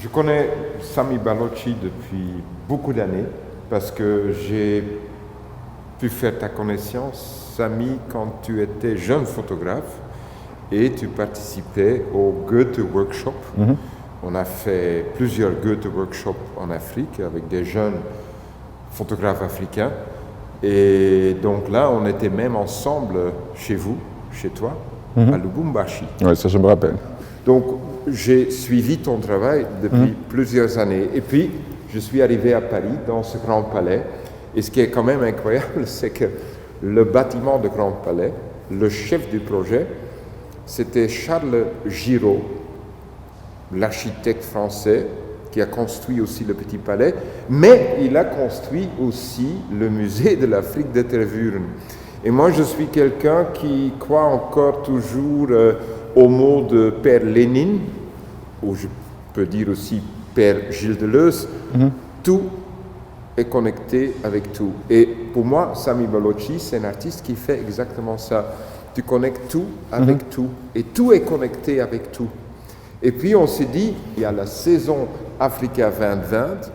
Je connais Sami Balochi depuis beaucoup d'années parce que j'ai pu faire ta connaissance, Sami, quand tu étais jeune photographe et tu participais au Goethe Workshop. On a fait plusieurs Goethe Workshops en Afrique avec des jeunes photographes africains. Et donc là, on était même ensemble chez vous, chez toi, à Lubumbashi. Oui, ça je me rappelle. Donc j'ai suivi ton travail depuis plusieurs années. Et puis, je suis arrivé à Paris, dans ce Grand Palais. Et ce qui est quand même incroyable, c'est que le bâtiment de Grand Palais, le chef du projet, c'était Charles Giraud, l'architecte français qui a construit aussi le Petit Palais, mais il a construit aussi le musée de l'Afrique de Tervuren. Et moi, je suis quelqu'un qui croit encore toujours au mot de Père Lénine, ou je peux dire aussi Père Gilles Deleuze, tout est connecté avec tout. Et pour moi, Sami Balochi, c'est un artiste qui fait exactement ça. Tu connectes tout avec tout, et tout est connecté avec tout. Et puis on s'est dit, il y a la saison Africa 2020,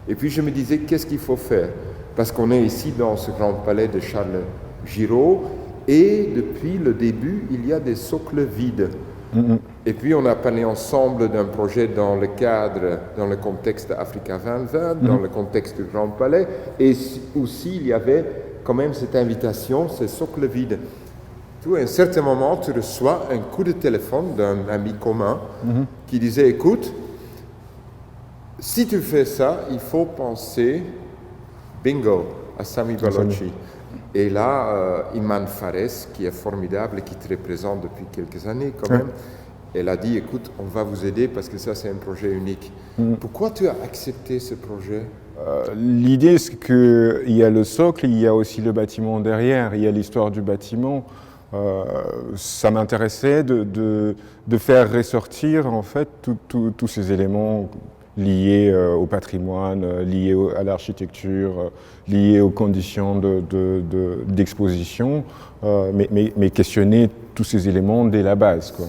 et puis je me disais, qu'est-ce qu'il faut faire? Parce qu'on est ici dans ce grand palais de Charles Giraud, et depuis le début, il y a des socles vides. Et puis on a parlé ensemble d'un projet dans le cadre, dans le contexte Africa 2020, dans le contexte du Grand Palais, et aussi il y avait quand même cette invitation, ces socles vides. À un certain moment, tu reçois un coup de téléphone d'un ami commun qui disait, écoute, si tu fais ça, il faut penser, bingo, à Sami Balochi. Et là, Iman Fares, qui est formidable et qui te représente depuis quelques années quand même, elle a dit, écoute, on va vous aider parce que ça, c'est un projet unique. Pourquoi tu as accepté ce projet? L'idée, c'est qu'il y a le socle, il y a aussi le bâtiment derrière, il y a l'histoire du bâtiment. Ça m'intéressait de faire ressortir en fait tous ces éléments liés au patrimoine, liés à l'architecture, liés aux conditions d'exposition, mais questionner tous ces éléments dès la base, quoi.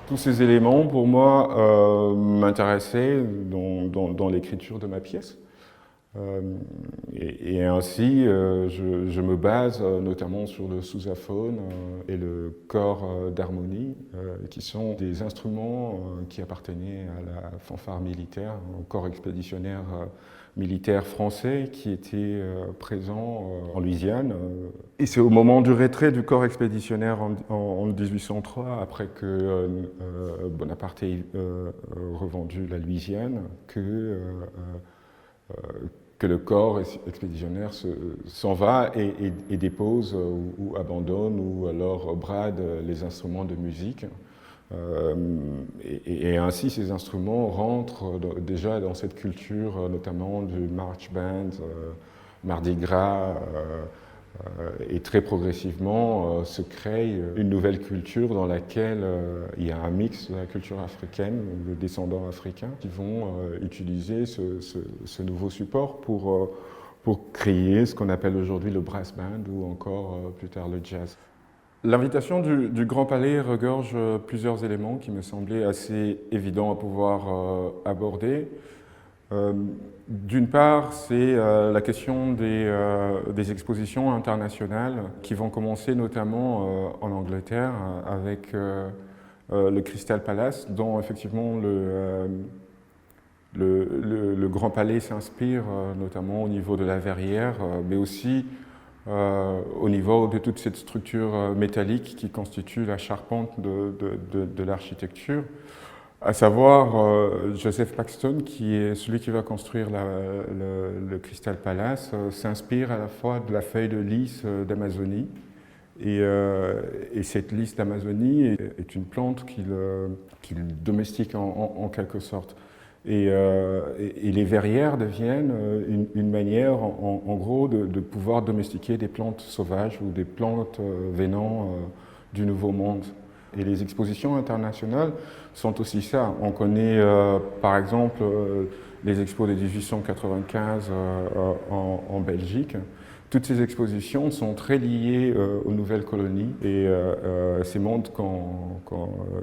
Tous ces éléments, pour moi, m'intéressaient dans l'écriture de ma pièce. Et ainsi, je me base notamment sur le sousaphone et le corps d'harmonie, qui sont des instruments qui appartenaient à la fanfare militaire, au corps expéditionnaire militaire français qui était présent en Louisiane. Et c'est au moment du retrait du corps expéditionnaire en 1803, après que Bonaparte ait revendu la Louisiane, que le corps expéditionnaire s'en va et dépose ou abandonne ou alors brade les instruments de musique. Et ainsi, ces instruments rentrent déjà dans cette culture, notamment du march band, Mardi Gras, et très progressivement se crée une nouvelle culture dans laquelle il y a un mix de la culture africaine, de descendants africains, qui vont utiliser ce nouveau support pour créer ce qu'on appelle aujourd'hui le brass band ou encore plus tard le jazz. L'invitation du Grand Palais regorge plusieurs éléments qui me semblaient assez évidents à pouvoir aborder. D'une part, c'est la question des expositions internationales qui vont commencer notamment en Angleterre avec le Crystal Palace, dont effectivement le Grand Palais s'inspire notamment au niveau de la verrière, mais aussi au niveau de toute cette structure métallique qui constitue la charpente de l'architecture. À savoir, Joseph Paxton, qui est celui qui va construire le Crystal Palace, s'inspire à la fois de la feuille de lys d'Amazonie. Et cette lys d'Amazonie est une plante qu'il domestique en quelque sorte. Et les verrières deviennent une manière, en gros, de pouvoir domestiquer des plantes sauvages ou des plantes venant du Nouveau Monde. Et les expositions internationales sont aussi ça. On connaît par exemple les expos de 1895 en Belgique, toutes ces expositions sont très liées aux nouvelles colonies et ces mondes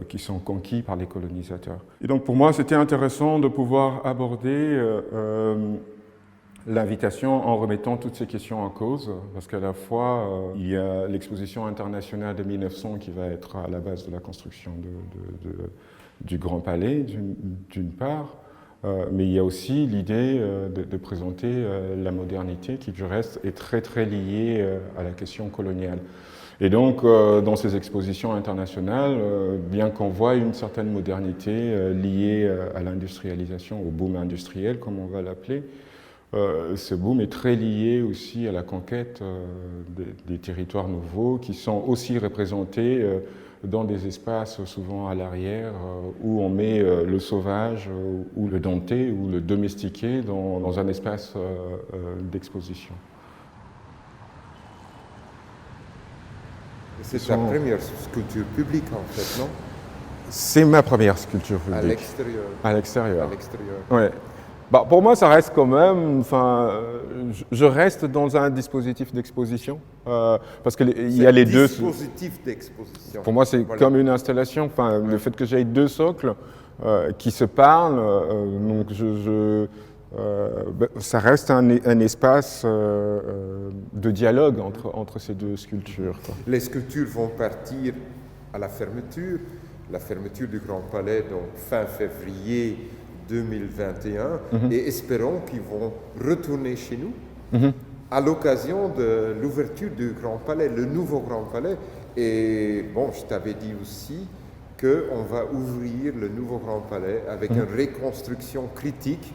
qui sont conquis par les colonisateurs. Et donc pour moi, c'était intéressant de pouvoir aborder l'invitation en remettant toutes ces questions en cause, parce qu'à la fois, il y a l'exposition internationale de 1900 qui va être à la base de la construction du Grand Palais, d'une part, mais il y a aussi l'idée de présenter la modernité qui, du reste, est très très liée à la question coloniale. Et donc, dans ces expositions internationales, bien qu'on voit une certaine modernité liée à l'industrialisation, au boom industriel, comme on va l'appeler, ce boom est très lié aussi à la conquête des territoires nouveaux qui sont aussi représentés dans des espaces souvent à l'arrière où on met le sauvage ou le dompté ou le domestiqué dans un espace d'exposition. C'est ta première sculpture publique en fait, non? C'est ma première sculpture publique. À l'extérieur. À l'extérieur. À l'extérieur. Ouais. Bah, pour moi, ça reste quand même. Enfin, je reste dans un dispositif d'exposition parce qu'il y a les deux. Dispositif d'exposition. Pour moi, c'est comme une installation. Enfin, le fait que j'aie deux socles qui se parlent, donc ça reste un espace de dialogue entre ces deux sculptures, quoi. Les sculptures vont partir à la fermeture du Grand Palais, donc fin février 2021, et espérons qu'ils vont retourner chez nous à l'occasion de l'ouverture du Grand Palais, le nouveau Grand Palais. Et bon, je t'avais dit aussi qu'on va ouvrir le nouveau Grand Palais avec une reconstruction critique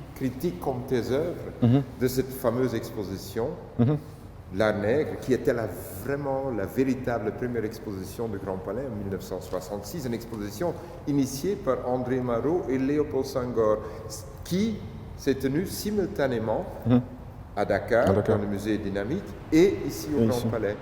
comme tes œuvres, de cette fameuse exposition, L'Art Nègre, qui était vraiment la véritable première exposition du Grand Palais en 1966, une exposition initiée par André Marot et Léopold Senghor, qui s'est tenue simultanément à Dakar, dans le musée Dynamite, et ici au Grand Palais.